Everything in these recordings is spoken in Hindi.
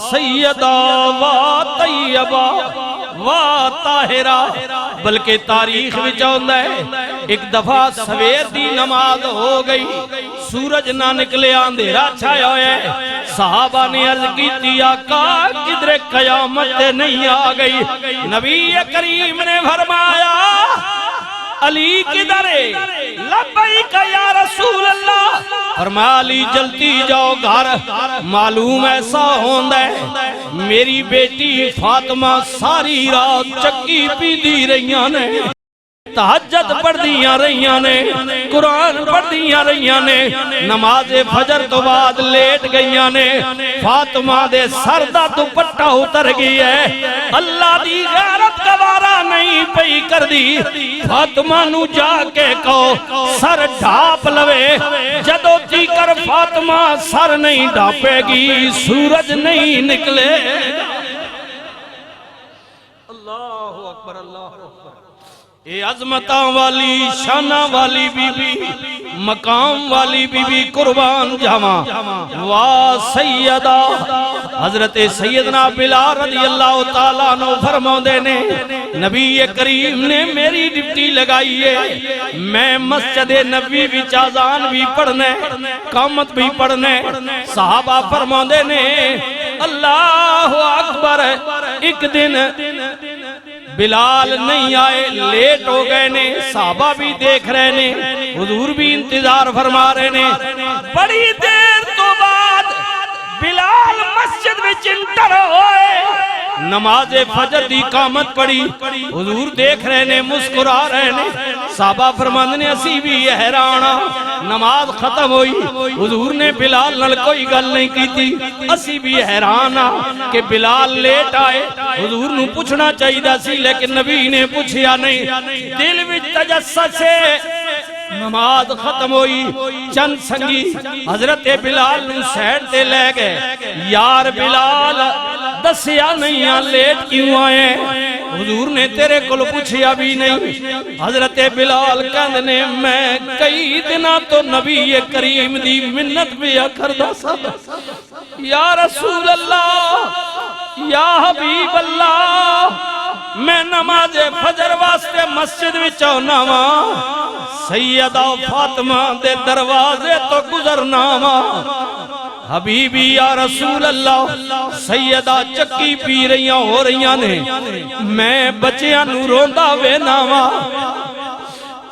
सैयदा वा तैयबा वा ताहिरा। बल्कि तारीख विच आउंदा है एक दफा सवेर दी नमाज हो गई, सूरज ना निकले, अंधेरा छाया होया है। सहाबा ने अर्ज की आका किधरे कयामत नहीं आ गई? नबी करीम ने फरमाया अली किधर है? लब्बैक या रसूल अल्लाह। फरमाया अली जल्दी जाओ घर, मालूम ऐसा होंदा है मेरी बेटी फातिमा सारी रात चक्की पीदी रहियां ने, तहज्जुद पढ़दियां रहियां ने, कुरान पढ़दियां रहियां ने, नमाज़े फजर तो बाद लेट गईयां ने। फातिमा दे सर दा दुपट्टा उतर गया है, अल्लाह दी गैरत गवारा नहीं पई करदी। फातिमा नू जाके कहो सर ढाप लवे, जदों तीकर फातिमा सर नहीं ढापेगी सूरज नहीं निकले। अल्लाहु अकबर, अल्लाहु अकबर। ये अजमता वाली शाना वाली बीबी, मकाम वाली बीबी कुर्बान जावा। वाह सैयदा हजरत सैयदना बिलाल रज़ी अल्लाह तआला अन्हु फरमाते ने नबी करीम ने मेरी ड्यूटी लगाई है, मैं मस्जिद नबी विच अज़ान भी पढ़ने, कामत भी पढ़ने। सहाबा फरमाते ने अल्लाहु अकबर। एक दिन बिलाल नहीं आए, लेट हो गए ने, साहबा भी देख रहे ने, हुजूर भी इंतजार फरमा रहे ने। बड़ी देर तो बाद बिलाल मस्जिद में इंटर होए, नमाज़े फजर दी कामत पड़ी, हुजूर देख रहे ने, मुस्कुरा रहे ने। साहबा फरमांदे ने असी भी हैरान, नमाज खत्म हुई, हुजूर ने बिलाल नाल कोई गल नहीं की, असी भी हैरान कि बिलाल लेट आए, हुजूर नू पूछना चाहिए सी, लेकिन नबी ने पूछया नहीं। दिल विच तजस्सुस से नमाज खत्म हुई, चंद संगी हजरत बिलाल नू साइड ते ले गए। यार बिलाल दसिया नहीं लेट क्यों आए? हुजूर ने तेरे को पूछया भी नहीं। हजरत बिलाल कहंदे ने मैं कई दिना तो नबी करीम दी मिन्नत पिया करदा सा, या रसूल अल्लाह या हबीब अल्लाह, मैं नमाज़े फजर वास्ते मस्जिद विच आना वा, सैयदा फातिमा दे दरवाजे तो गुजरना वा। हबीबी या रसूल अल्लाह सैयदा चक्की पी रही हो रही ने, मैं बच्चियां नू रोंदा वेना वा।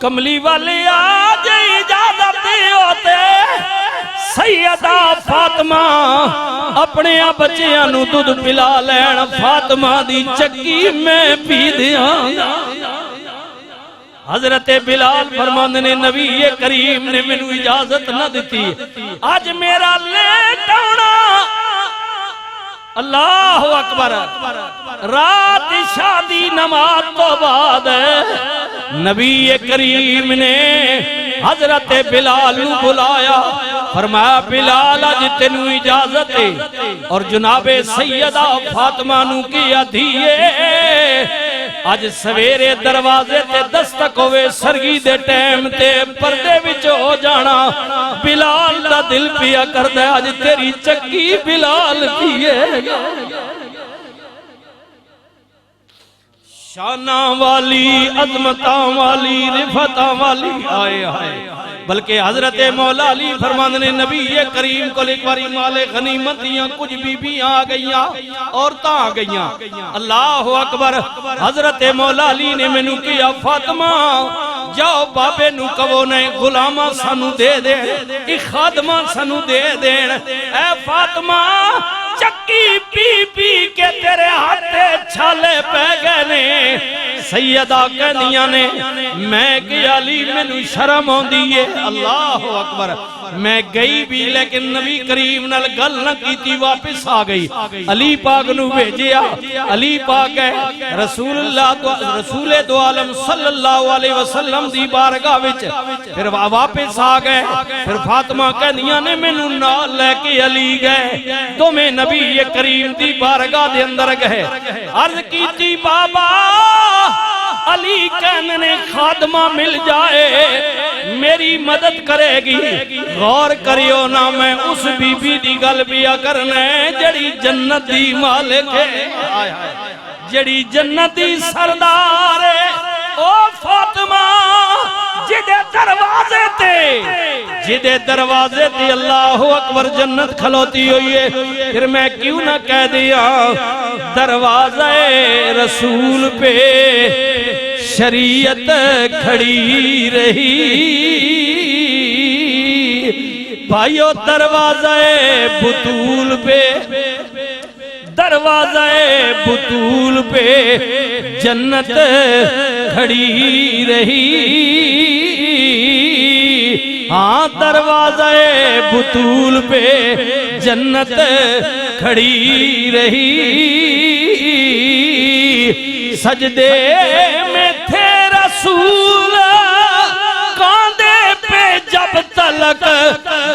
कमली वाले आज इजाजत होते सैयदा फातिमा अपने बच्चियां नू दूध पिला लैन, फातिमा दी चक्की मैं पी दियां। हजरत बिलाल फरमांदे ने नबी करीम ने मैनू इजाजत न दी, आज मेरा लेट आना। अल्लाह अकबर। रात शादी नमाज तो बाद नबी करीम ने हजरत बिलाल नू बुलाया, फरमाया बिलाल अज तेनू इजाजत है और जनाबे सैयदा फातिमा नू की आधीए अज सवेरे दरवाजे ते दस्तक होवे, सरगी दे टाइम ते पर्दे विच हो जाना। बिलाल दा दिल पिया करदा अज तेरी चक्की बिलाल पिए। शाना वाली, अजमता वाली, रिफता वाली, आए हाय। बल्कि हजरत मौला अली फरमांदे ने नबी करीम को एक बारी माले गनीमत दियां कुछ बीबियां आ गईयां, औरतां आ गईयां। अल्लाह अकबर। हजरत मौला अली ने मैनू किया फातिमा जाओ बाबे नू कहो ने गुलामा सानू दे दे, एक खादमा सानू दे देन। ऐ फातिमा चक्की पी पी के तेरे हाथे छाले पै गए ने। सैयदा कहदियां ने मैं कि अली मैनू शर्म आउंदी है। अल्लाह अकबर। मैं गई भी लेकिन नबी करीम नाल गल न कीती, वापस आ गई। अली पाक नू भेजिया, अली पाक है रसूल दो आलम सल्लल्लाहु अलैहि वसल्लम दी बारगाह विच फिर वापस आ गए। फिर फातिमा कहदियां ने मैनू नाल लेके अली गए, दोवें नबी करीम दी बारगाह दे अंदर गए। अर्ज कीती बाबा अली कहने ने खादमा मिल जाए, मेरी मदद करेगी। गौर करियो ना, मैं उस बीबी दी गल पिया करना जड़ी जन्नत दी मालिक है, जड़ी जन्नत दी सरदार है। ओ फातिमा जिदे दरवाजे ते अल्लाह अकबर जन्नत खलोती हुई है, फिर मैं क्यों ना कह दिया दरवाज़े रसूल पे शरीयत खड़ी रही। भाइयों दरवाज़े बुतूल पे, दरवाज़े बुतूल पे जन्नत खड़ी रही। हाँ दरवाज़े बुतूल पे जन्नत खड़ी रही। सजदे में थे रसूल कांधे पे जब तलक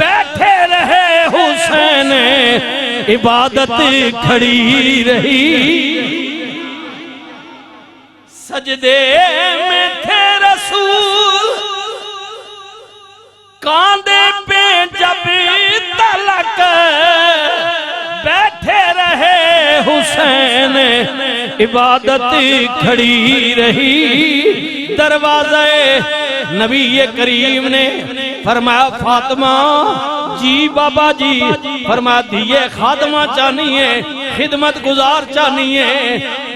बैठे रहे हुसैन इबादत खड़ी रही। सजदे में थे रसूल कांधे पे जब तलक बैठे रहे हुसैन इबादत खड़ी रही। दरवाज़े नबी करीम ने फरमाया फातिमा जी बाबा जी, फरमा दिए खादमा चाहनिए खिदमत गुजार चाहनिए।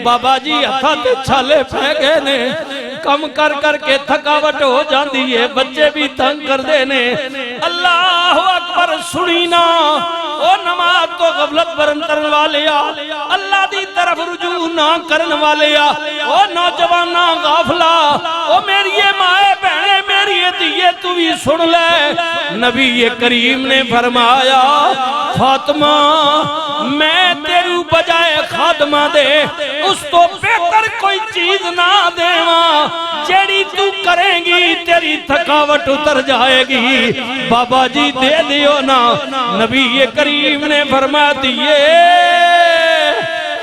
बाबा जी हथा ते छाले पै गए ने, कम कर करके थकावट हो जाती है, बच्चे भी तंग करते ने। अल्लाह अकबर सुनी ना ओ नमाज तो गफलत बरतन वाले आ, अल्लाह दी तरफ रुजू ना करन वाले आ, ओ नौजवाना गाफला, ओ मेरी माए बहने मेरी धीए तू भी सुन ले। नबी करीम ने फरमाया फातिमा मैं तेरू बजाए खादमा दे उस तो बेहतर कोई चीज ना देवा, जेड़ी तू करेंगी तेरी थकावट उतर जाएगी। बाबा जी दे दियो ना। नबी करीम ने फरमा दिए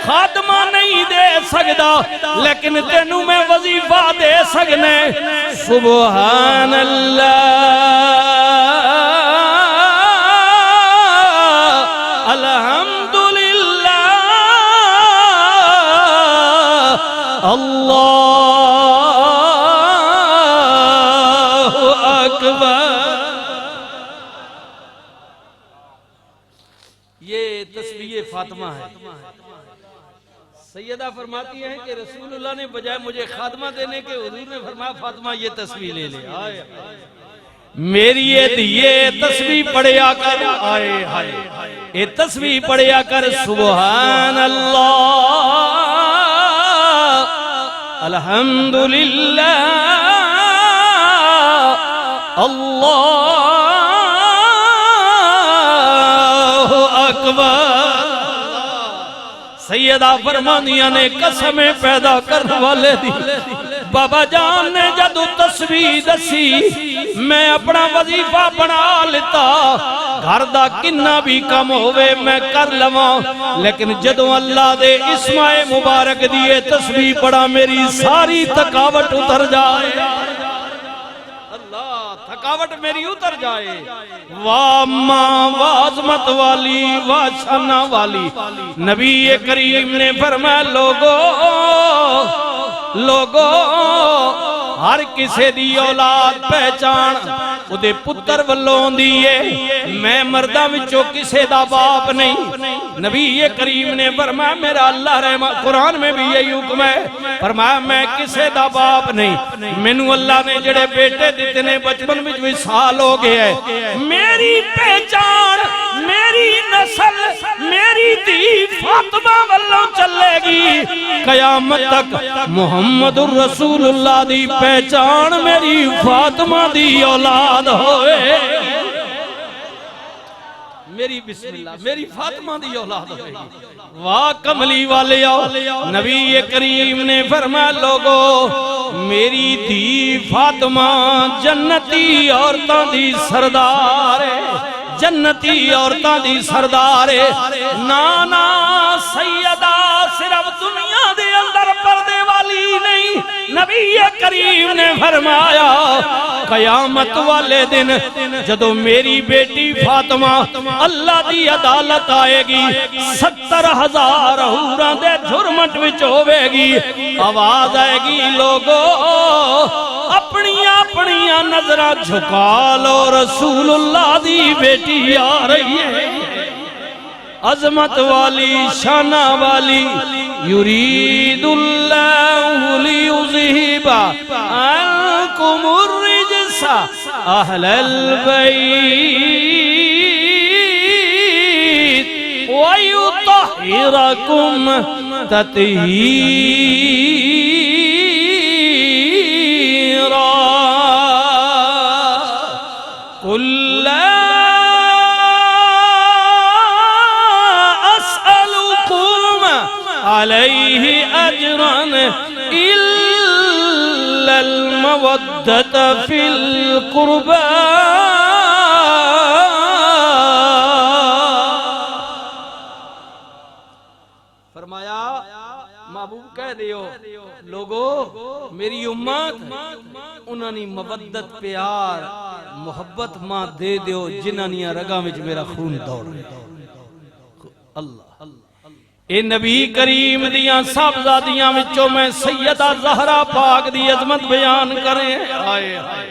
खादमा नहीं दे सकदा, लेकिन तेनू मैं वजीफा दे सकने। सुभान अल्लाह अल्हम्दुलिल्लाह अल्लाहु अकबर। ये तस्बीह फातिमा है। सैयदा फरमाती हैं कि रसूलुल्लाह ने बजाय मुझे खादमा देने के हुजूर ने फरमाया फातिमा ये तस्बीह ले ले। आए मेरी ये तस्बीह पढ़िया कर, आए हाय ये तस्बीह पढ़िया कर। सुभान अल्लाह अल्हम्दुलिल्लाह अल्लाहु अकबर। सैयदा फरमानिया ने कसमें पैदा करने वाले दी। बाबा जान ने जदू तस्वीर दसी मैं अपना वजीफा बना लेता, घर दा किन्ना भी कम होवे मैं कर लवा, लेकिन जदों अल्लाह दे इस्माए मुबारक दिए तस्वीर पढ़ा मेरी सारी थकावट उतर जाए। थकावट मेरी उतर जाए। वाह माँ वाज़मत वाली वाह शाना वाली। नबी करीम ने फरमाया लोगो हर किसे दी औलाद पहचान उदे पुत्र वल्लों दी है, मैं मर्दां विचों किसे दा बाप नहीं। नबी करीम ने फरमाया मेरा अल्लाह रहमा कुरान में भी यही हुक्म है, फरमाया मैं किसे दा बाप नहीं, मैनू अल्लाह ने जेड़े बेटे दिते ने बचपन विच विसाल हो गया है। मेरी पहचान मेरी नस्ल मेरी धी फातिमा वल्लों चलेगी कयामत तक। मुहम्मदुर रसूलुल्लाह दी पहचान मेरी फातिमा दी औलाद होए। मेरी बिस्मिल्लाह मेरी फातिमा दी औलाद होएगी। वाह कमली वाले आओ। नबी करीम ने फरमाया लोगो मेरी धी फातिमा जन्नती औरतां दी सरदार है, जन्नती औरतां दी सरदार है। नाना सैयदा सिर्फ दुनिया दे अंदर पर्दे वाली नहीं, नबी करीम ने फरमाया कयामत वाले दिन जदों मेरी बेटी फातिमा अल्लाह दी अदालत आएगी 70,000 हूरां दे झुरमट विच होवेगी आवाज आएगी लोगो अपनिया अपनिया नजरा झुका लो रसूलुल्लाह दी बेटी आ रही है अजमत वाली शाना वाली युरीदुल्लाहु लियुज़हिबा अन्कुमुर रिजसा अहलल बैत व युतहिरकुम तत्हीरा कुल्ला अलैहि अजरन इल्लल मवद्दत फिल कुर्बा फरमाया महबूब कह दियो लोगो मेरी उम्मत उन्हां नी मवद्दत प्यार मोहब्बत मां दे दियो जिन्हां दी रगां विच मेरा खून दौड़ अल्लाह ए नबी करीम दियां साहबजादियां विचों मैं सैयदा ज़हरा पाक दी अजमत बयान करें। हाय हाय